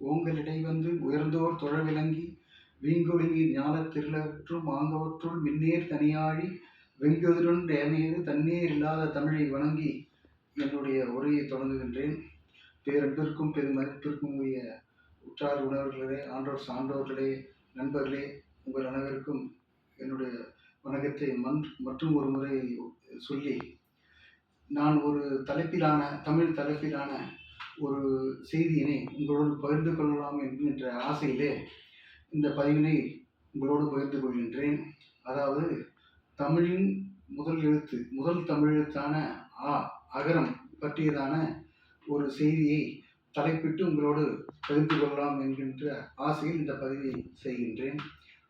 ஓங்கலிடை வந்து உயர்ந்தோர் தொழ விளங்கி வீங்கொழுங்கி ஞாலத் திருளற்றும் ஆங்கவற்றுள் மின்னேர் தனியாழி வெங்கதிருண் ஏமையது தன்னேர் இல்லாத தமிழை வணங்கி என்னுடைய உரையை தொடங்குகின்றேன். பேரன்பிற்கும் பெருமதிப்பிற்கும் உரிய உற்றார் உணர்வுகளே, ஆன்றோர் சான்றோர்களே, நண்பர்களே, உங்கள் அனைவருக்கும் என்னுடைய வணக்கத்தை மற்றும் ஒரு முறை சொல்லி, நான் ஒரு தமிழ் தலைப்பிலான ஒரு செய்தியினை உங்களோடு பகிர்ந்து கொள்ளலாம் என்கின்ற ஆசையிலே இந்த பதிவினை உங்களோடு பகிர்ந்து கொள்கின்றேன். அதாவது தமிழின் முதல் தமிழெழுத்தான அகரம் பற்றியதான ஒரு செய்தியை தலைப்பிட்டு உங்களோடு பகிர்ந்து கொள்ளலாம் என்கின்ற ஆசையில் இந்த பதிவை செய்கின்றேன்.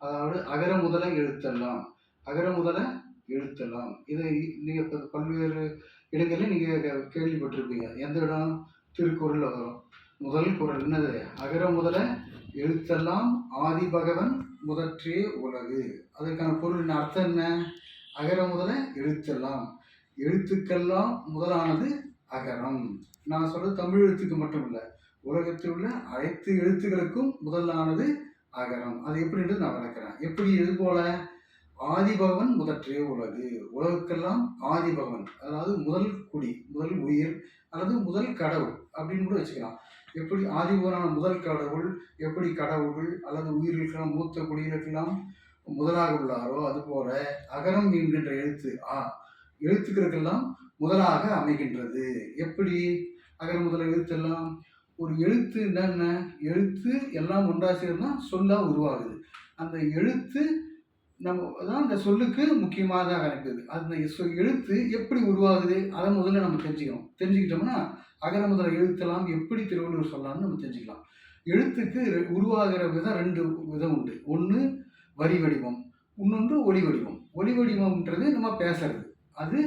அதாவது அகர முதல எழுத்தெல்லாம் இதை நீங்கள் பல்வேறு இடங்களில் நீங்கள் கேள்விப்பட்டிருப்பீங்க. எந்த இடம்? திருக்குறள் வரும். முதல் குறள் என்னது? அகர முதல எழுத்தெல்லாம் ஆதி பகவன் முதற்றே உலகு. அதற்கான பொருளின் அர்த்தம் என்ன? அகர முதல எழுத்தெல்லாம், எழுத்துக்கெல்லாம் முதலானது அகரம். நான் சொல்றது தமிழ் எழுத்துக்கு மட்டும் இல்லை, உலகத்தில் உள்ள அனைத்து எழுத்துக்களுக்கும் முதலானது அகரம். அது எப்படின்றது நான் விளக்குறேன். எப்படி? இது போல ஆதிபகவன் முதற்றே உலகு. உலகுக்கெல்லாம் ஆதிபகவன், அதாவது முதல் குடி, முதல் உயிர் அல்லது முதல் கடவுள் அப்படின்னு கூட வச்சுக்கலாம். எப்படி ஆதிபகவனான முதல் கடவுள் எப்படி கடவுள்கள் அல்லது உயிர்களுக்கெல்லாம் மூத்த குடிகளுக்கெல்லாம் முதலாக உள்ளாரோ, அதுபோல அகரம் என்கின்ற எழுத்துக்களுக்கெல்லாம் முதலாக அமைகின்றது. எப்படி அகர முதல எழுத்தெல்லாம்? ஒரு எழுத்து என்னென்ன? எழுத்து எல்லாம் ஒன்றா சேர்ந்தா சொல்லா உருவாகுது. அந்த எழுத்து தான் அந்த சொல்லுக்கு முக்கியமாக அமைக்குது. அந்த எழுத்து எப்படி உருவாகுது அதை முதல்ல நம்ம தெரிஞ்சுக்கிட்டோம்னா அகர முதல எழுத்தெல்லாம் எப்படி திருவள்ளுவர் சொல்லலாம்னு நம்ம தெரிஞ்சுக்கலாம். எழுத்துக்கு உருவாகிற விதம் 2 விதம் உண்டு. ஒன்று வரி வடிவம், இன்னொன்று ஒலி வடிவம். ஒலி வடிவம்ன்றது நம்ம பேசுறது, அது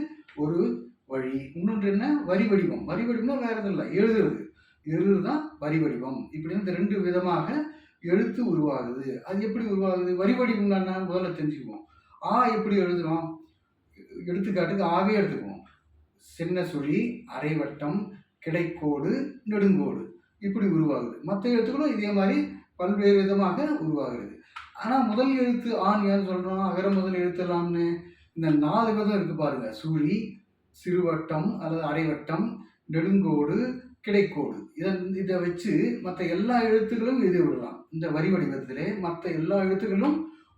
ஒரு வழி. இன்னொன்று என்ன? வரி வடிவம். வரி வடிவம்னா வேற எதுவும் இல்லை, எழுதுறது தான் வரி வடிவம். இப்படி இந்த 2 விதமாக எழுத்து உருவாகுது. அது எப்படி உருவாகுது? வரி வடிவம் என்ன முதல்ல தெரிஞ்சுக்குவோம். எப்படி எழுதுறோம்? எடுத்துக்காட்டுக்கு ஆவே எடுத்துக்குவோம். சின்ன சுழி, அரைவட்டம், கிடைக்கோடு, நெடுங்கோடு இப்படி உருவாகுது. மற்ற எழுத்துக்களும் இதே மாதிரி பல்வேறு விதமாக உருவாகிறது. ஆனால் முதல் எழுத்து ஏன்னு சொல்கிறோம்? அகர முதல் எழுத்தலாம்னு இந்த 4 விதம் இருக்குது பாருங்க. சுழி, சிறுவட்டம் அல்லது அரைவட்டம், நெடுங்கோடு, கிடைக்கோடு. இதை வச்சு மற்ற எல்லா எழுத்துக்களும் எழுதி விடலாம். இந்த வரி வடிவத்திலே மற்ற எல்லா எழுத்துக்களும்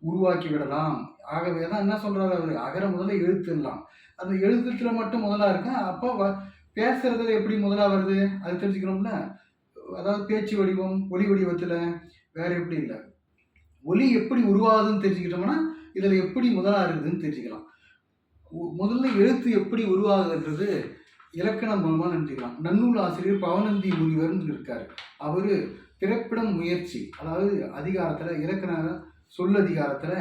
உருவாக்கி விடலாம். ஆகவே தான் என்ன சொல்றாரு அவரு? அகர முதல்ல எழுத்துலாம். அந்த எழுத்துல மட்டும் முதலா இருக்கா? அப்போ பேசுறதுல எப்படி முதலா வருது அது தெரிஞ்சுக்கணும்ல. அதாவது பேச்சு வடிவம், ஒலி வடிவத்துல வேற எப்படி இல்லை. ஒலி எப்படி உருவாகுதுன்னு தெரிஞ்சுக்கிட்டோம்னா இதுல எப்படி முதலா இருக்குதுன்னு தெரிஞ்சுக்கலாம். முதல்ல எழுத்து எப்படி உருவாகுதுன்றது இலக்கணம் மூலமா நினைச்சுக்கலாம். நன்னூல் ஆசிரியர் பவனந்தி முனிவர்னு இருக்காரு. அவரு பிறப்பிடம் முயற்சி, அதாவது அதிகாரத்துல இலக்கண சொல்லதிகாரத்துல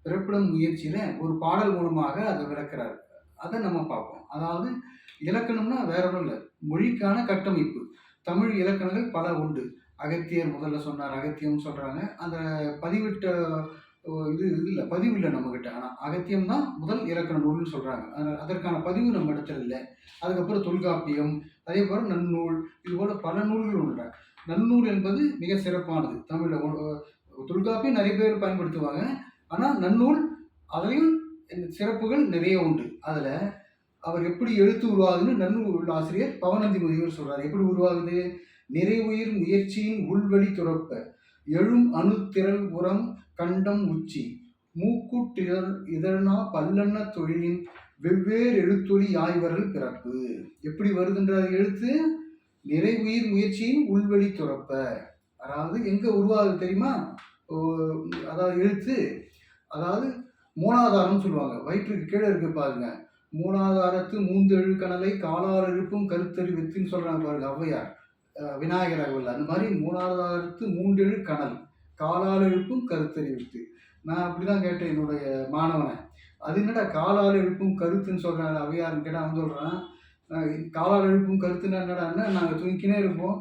பிறப்பிடம் முயற்சியில ஒரு பாடல் மூலமாக அதை விளக்குறாரு. அதை நம்ம பார்ப்போம். அதாவது இலக்கணம்னா வேற ஒன்றும் இல்லை, மொழிக்கான கட்டமைப்பு. தமிழ் இலக்கணங்கள் பல உண்டு. அகத்தியர் முதல்ல சொன்னார், அகத்தியம் சொல்றாங்க. அந்த பதிவிட்ட பதிவு இல்லை நம்மகிட்ட. ஆனால் அகத்தியம் தான் முதல் இலக்கண நூல்னு சொல்றாங்க. அதற்கான பதிவு நம்ம இடத்துல இல்லை. அதுக்கப்புறம் தொல்காப்பியம், அதே போல நன்னூல், இது போல பல நூல்கள் உண்டு. நன்னூல் என்பது மிக சிறப்பானது. தமிழில் தொல்காப்பியம் நிறைய பேர் பயன்படுத்துவாங்க. ஆனால் நன்னூல் அதுலேயும் சிறப்புகள் நிறைய உண்டு. அதில் அவர் எப்படி எழுத்து உருவாகுதுன்னு நன்னூல் ஆசிரியர் பவனந்தி முனிவர் சொல்றாரு. எப்படி உருவாகுது? நிறைவுயிர் முயற்சியின் உள்வழி துறப்ப எழும் அணுத்திரள் உரம் கண்டம் உச்சி மூக்குட்டிதழ் இதழ்னா பல்லெண்ண தொழிலின் வெவ்வேறு எழுத்தொலி யாய்வரல் பிறப்பு. எப்படி வருதுன்ற எழுத்து? நிறைவுயிர் முயற்சியின் உள்வழி துறப்ப. அதாவது எங்க உருவாகுது தெரியுமா? அதாவது எழுத்து, அதாவது மூலாதாரம் சொல்லுவாங்க. வயிற்றுக்கு கீழே இருக்கு பாருங்க. மூலாதாரத்து மூந்தெழு கணலை காலால் எழுப்பும் கருத்தறி வித்துன்னு சொல்றாங்க பாருங்க ஔவையார், விநாயகர் அகவல். அந்த மாதிரி மூலாதாரத்து 3 எழு கணல் காலால் எழுப்பும் கருத்தறி வித்து. நான் அப்படிதான் கேட்டேன் என்னுடைய மாணவனை, அது என்னடா காலால் எழுப்பும் கருத்துன்னு சொல்றாங்க ஔவையார்னு கேட்டால் அவன் சொல்றான், காலால் எழுப்பும் கருத்துன்னா என்னடான்னா நாங்கள் தூங்கினே இருப்போம்,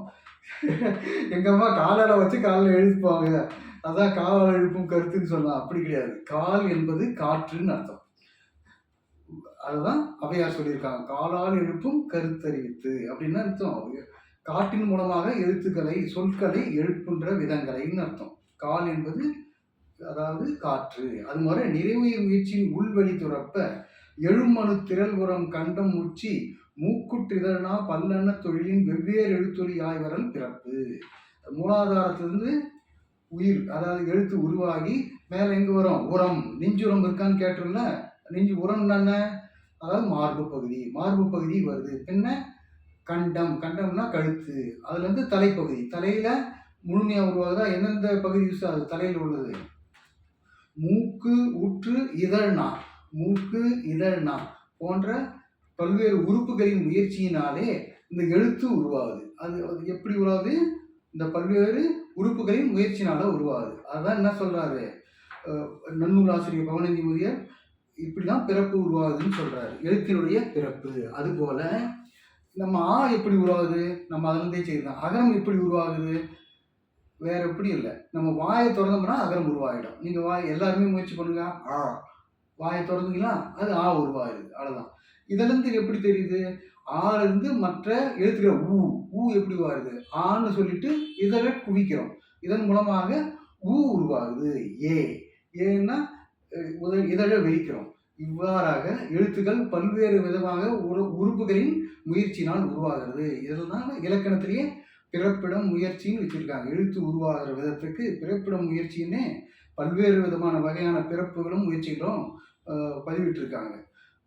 எங்கள் அம்மா காலால் வச்சு காலில் எழுப்புவாங்க, அதான் காலால் எழுப்பும் கருத்துன்னு சொல்லலாம். அப்படி கிடையாது. கால் என்பது காற்றுன்னு அர்த்தம். அதுதான் ஔவையார் சொல்லியிருக்காங்க. காலால் எழுப்பும் கருத்தறிவித்து அப்படின்னு அர்த்தம். காற்றின் மூலமாக எழுத்துக்களை சொற்களை எழுப்புகின்ற விதங்களைன்னு அர்த்தம். கால் என்பது அதாவது காற்று. அது மாதிரி நிறைவுயிர் முயற்சியின் உள்வழி துறப்ப எழுமனு திரள்புறம் கண்டம் உச்சி மூக்குற்றிதழ்னா பல்லெண்ண தொழிலின் வெவ்வேறு எழுத்தொலி ஆய்வரல் பிறப்பு. மூலாதாரத்திலிருந்து உயிர் அதாவது எழுத்து உருவாகி மேலே எங்கே வரும்? உரம். நெஞ்சுரம் இருக்கான்னு கேட்டோம்ல, நெஞ்சு உரம் என்ன? அதாவது மார்பு பகுதி. மார்பு பகுதி வருது. பின்ன கண்டம். கண்டம்னா கழுத்து. அதுலேருந்து தலைப்பகுதி. தலையில் முழுமையாக உருவாகுதா? எந்தெந்த பகுதி யூஸ் ஆகுது தலையில் உள்ளது? மூக்கு, ஊற்று, இதழ்நா. மூக்கு, இதழ்நா போன்ற பல்வேறு உறுப்புகளின் முயற்சியினாலே இந்த எழுத்து உருவாகுது. அது எப்படி உருவாகுது? இந்த பல்வேறு உறுப்புகளின் முயற்சினால உருவாகுது. அதான் என்ன சொல்றாரு நன்னூல் ஆசிரியர் பவனந்தி முதியர், இப்படிதான் பிறப்பு உருவாகுதுன்னு சொல்றாரு, எழுத்தினுடைய பிறப்பு. அதுபோல நம்ம ஆ எப்படி உருவாகுது? நம்ம அதிலிருந்தே செய்யலாம். அகரம் எப்படி உருவாகுது? வேற எப்படி இல்லை, நம்ம வாயை திறந்தோம்னா அகரம் உருவாகிடும். நீங்க வாய் எல்லாருமே முயற்சி பண்ணுங்க. ஆ வாயை திறந்தீங்களா, அது ஆ உருவாகுது. அவ்வளவுதான். இதிலிருந்து எப்படி தெரியுது? ஆலிருந்து மற்ற எழுத்துக்கள் ஊ. ஊ எப்படி வருது? ஆன்னு சொல்லிட்டு இதழை குவிக்கிறோம். இதன் மூலமாக ஊ உருவாகுது. ஏ. ஏன்னா இதழை விரிக்கிறோம். இவ்வாறாக எழுத்துக்கள் பல்வேறு விதமாக உறுப்புகளின் முயற்சியினால் உருவாகிறது. இதெல்லாம் இலக்கணத்திலேயே பிறப்பிடம் முயற்சின்னு வச்சிருக்காங்க. எழுத்து உருவாகிற விதத்துக்கு பிறப்பிடம் முயற்சின்னு பல்வேறு விதமான வகையான பிறப்புகளும் முயற்சிகளும் பதிவிட்டிருக்காங்க.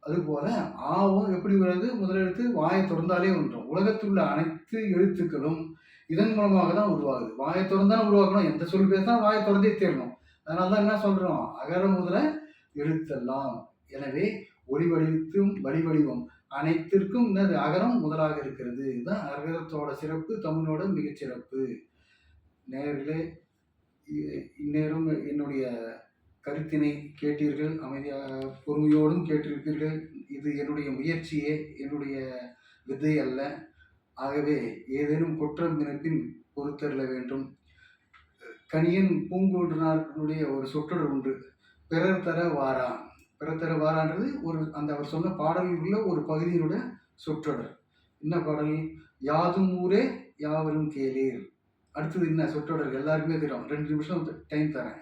அதுபோல ஆவும் எப்படி வருது? முதலெழுத்து வாயை திறந்தாலே வந்துடும். உலகத்தில் உள்ள அனைத்து எழுத்துக்களும் இதன் மூலமாக தான் உருவாகுது. வாயை திறந்தான் உருவாக்கணும். எந்த சொல் பேசா வாயை திறந்தே தேரணும். அதனால தான் என்ன சொல்றோம்? அகர முதல எழுத்தெல்லாம். எனவே ஒளி வடிவத்தும் வடிவம் அனைத்திற்கும் என்னது? அகரம் முதலாக இருக்கிறது. இதுதான் அகரத்தோட சிறப்பு, தமிழோட மிகச்சிறப்பு. நேரிலே இந்நேரம் என்னுடைய கருத்தினை கேட்டீர்கள். அமைதியாக பொறுமையோடும் கேட்டிருப்பீர்கள். இது என்னுடைய முயற்சியே, என்னுடைய வித்தை அல்ல. ஆகவே ஏதேனும் குற்றம் நினைப்பின் பொறுத்தருள வேண்டும். கணியன் பூங்கோன்றனாருடைய ஒரு சொற்றொடர் உண்டு, பிறர் தர வாரா. பிறர் தர வாரான்றது அந்த அவர் சொன்ன பாடல்களில் ஒரு பகுதியினோட சொற்றொடர். என்ன பாடல்? யாதும் ஊரே யாவரும் கேளீர். அடுத்தது என்ன சொற்றொடர்? எல்லாருக்குமே தெரியும். 2 நிமிஷம் டைம் தரேன்.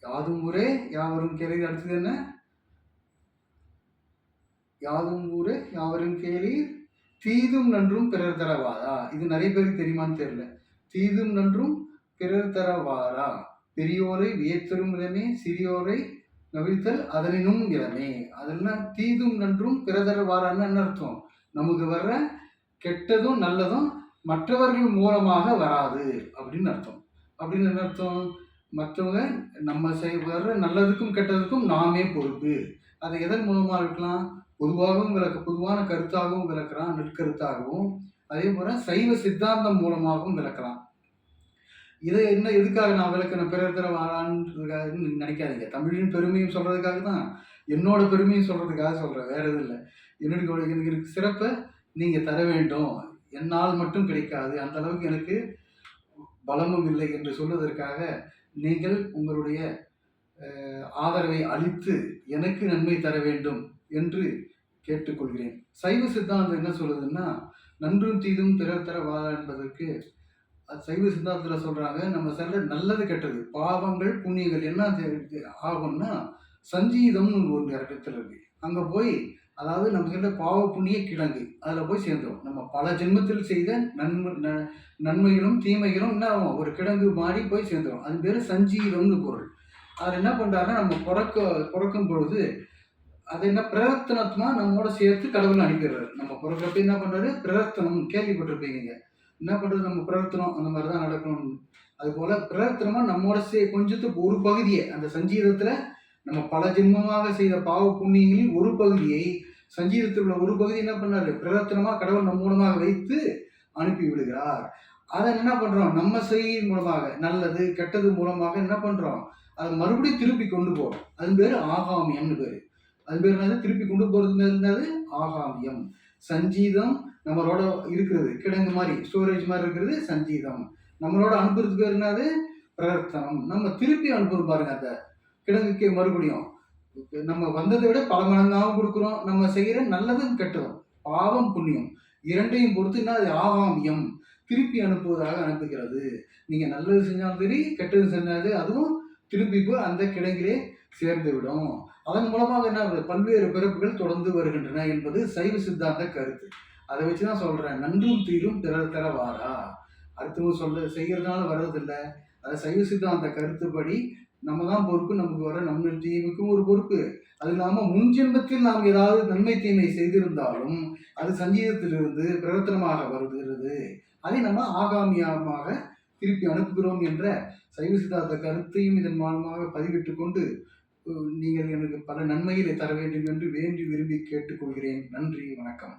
யாதும் ஊரே யாவரும் கேளீர். அடுத்தது என்ன? யாதும் ஊரே யாவரும் கேளீர் தீதும் நன்றும் பிறர் தரவாரா. இது நிறைய பேருக்கு தெரியுமான்னு தெரியல. தீதும் நன்றும் பிறர் தரவாரா. பெரியோரை வியத்தரும் இடமே சிறியோரை நவிழ்த்தல் அதனினும் இளமே. அதெல்லாம் தீதும் நன்றும் பிறர் தரவாரான்னு என்ன அர்த்தம்? நமக்கு வர்ற கெட்டதும் நல்லதும் மற்றவர்கள் மூலமாக வராது அப்படின்னு அர்த்தம். அப்படின்னு என்ன அர்த்தம்? மற்றவங்க நம்ம வர்ற நல்லதுக்கும் கெட்டதுக்கும் நாமே பொறுப்பு. அதை எதன் மூலமாக இருக்கலாம்? பொதுவாகவும் பொதுவான கருத்தாகவும் விளக்கலாம், நெற்கருத்தாகவும். அதே போல சைவ சித்தாந்தம் மூலமாகவும் விளக்கலாம். இதை என்ன எதுக்காக நான் விளக்கணும்? பிறர் தர வாரான்றதுக்காக நினைக்காதீங்க. தமிழின் பெருமையும் சொல்றதுக்காக தான், என்னோட பெருமையும் சொல்றதுக்காக சொல்றேன், வேற எதுவும் இல்லை. எனக்கு இருக்கு சிறப்பை நீங்க தர வேண்டும். என்னால் மட்டும் கிடைக்காது, அந்த அளவுக்கு எனக்கு பலமும் இல்லை என்று சொல்வதற்காக நீங்கள் உங்களுடைய ஆதரவை அளித்து எனக்கு நன்மை தர வேண்டும் என்று கேட்டுக்கொள்கிறேன். சைவ சித்தாந்தம் என்ன சொல்லுதுன்னா, நன்றும் தீதும் பிறர் தர வாரா என்பதற்கு சைவ சித்தாந்தத்தில் சொல்றாங்க, நம்ம சொல்ற நல்லது கெட்டது பாவங்கள் புண்ணியங்கள் என்ன ஆகும்னா சஞ்சீதம்னு ஒரு இடத்துல இருக்கு. அங்க போய் அதாவது நம்ம சொல்ற பாவ புண்ணிய கிழங்கு அதுல போய் சேர்ந்துடும். நம்ம பல ஜென்மத்தில் செய்த நன்மைகளும் தீமைகளும் என்ன ஆகும்? ஒரு கிழங்கு மாறி போய் சேர்ந்துடும். அது பேரு சஞ்சீதம்னு பொருள். அதில் என்ன பண்றாருன்னா, நம்ம பிறக்கும் பொழுது அதை என்ன பிரவர்த்தனத்துமா நம்மோட சேர்த்து கடவுள் அனுப்பிடுறாரு. நம்ம பிறக்கப்ப என்ன பண்றாரு? பிரவர்த்தனம் கேள்விப்பட்டிருப்பீங்க. என்ன பண்றது? நம்ம பிரவர்த்தனம் அந்த மாதிரி தான் நடக்கணும். அது போல பிரவர்த்தனமா நம்மோட கொஞ்சத்துக்கு ஒரு பகுதியை அந்த சஞ்சீதத்துல நம்ம பல ஜென்மமாக செய்த பாவ புண்ணியங்களில் ஒரு பகுதியை சஞ்சீதத்தில் உள்ள ஒரு பகுதி என்ன பண்ணாரு? பிரவர்த்தனமா கடவுள் நம்ம மூலமாக வைத்து அனுப்பி விடுகிறார். அதை என்ன பண்றோம்? நம்ம செய்யும் மூலமாக நல்லது கெட்டது மூலமாக என்ன பண்றோம்? அதை மறுபடியும் திருப்பி கொண்டு போறோம். அது பேரு ஆகாமியம்னு பேரு. அது பேர் என்னது? திருப்பி கொண்டு போறது என்னது? ஆகாமியம். சஞ்சீதம் நம்மளோட இருக்கிறது, கிழங்கு மாதிரி ஸ்டோரேஜ் மாதிரி இருக்கிறது சஞ்சீதம். நம்மளோட அனுப்புறது பேர் என்னது? பிரவர்த்தனம். நம்ம திருப்பி அனுப்புறோம் பாருங்க, அந்த கிழங்குக்கு மறுபடியும் நம்ம வந்ததை விட பல மடங்காகவும் கொடுக்குறோம். நம்ம செய்கிற நல்லதும் கெட்டதும் பாவம் புண்ணியம் இரண்டையும் பொறுத்துன்னா அது ஆகாமியம், திருப்பி அனுப்புவதாக அனுப்புகிறது. நீங்க நல்லது செஞ்சாலும் சரி, கெட்டது செஞ்சாலும் அதுவும் திருப்பி போய் அந்த கிடங்கிலே சேர்ந்து விடும். அதன் மூலமாக என்ன ஆகுது? பல்வேறு பிறப்புகள் தொடர்ந்து வருகின்றன என்பது சைவ சித்தாந்த கருத்து. அதை வச்சு தான் சொல்றேன். நன்றும் தீரும் பிறர் தர வாரா. அடுத்தவங்க செய்யறதுனால வர்றதில்ல. அது சைவ சித்தாந்த கருத்துப்படி நம்ம தான் பொறுப்பு. நமக்கு வர நன்மை தீமைக்கும் ஒரு பொறுப்பு. அது இல்லாம முன் ஜென்மத்தில் நாம் ஏதாவது நன்மை தீமை செய்திருந்தாலும் அது சஞ்சீதத்திலிருந்து பிரவர்த்தனமாக வருகிறது. அதை நம்ம ஆகாமியமாக திருப்பி அனுப்புகிறோம் என்ற சைவ சித்தாந்த கருத்தையும் இதன் மூலமாக பதிவிட்டுக் கொண்டு நீங்கள் எனக்கு பல நன்மைகளை தர வேண்டும் என்று வேண்டி விரும்பி கேட்டுக்கொள்கிறேன். நன்றி, வணக்கம்.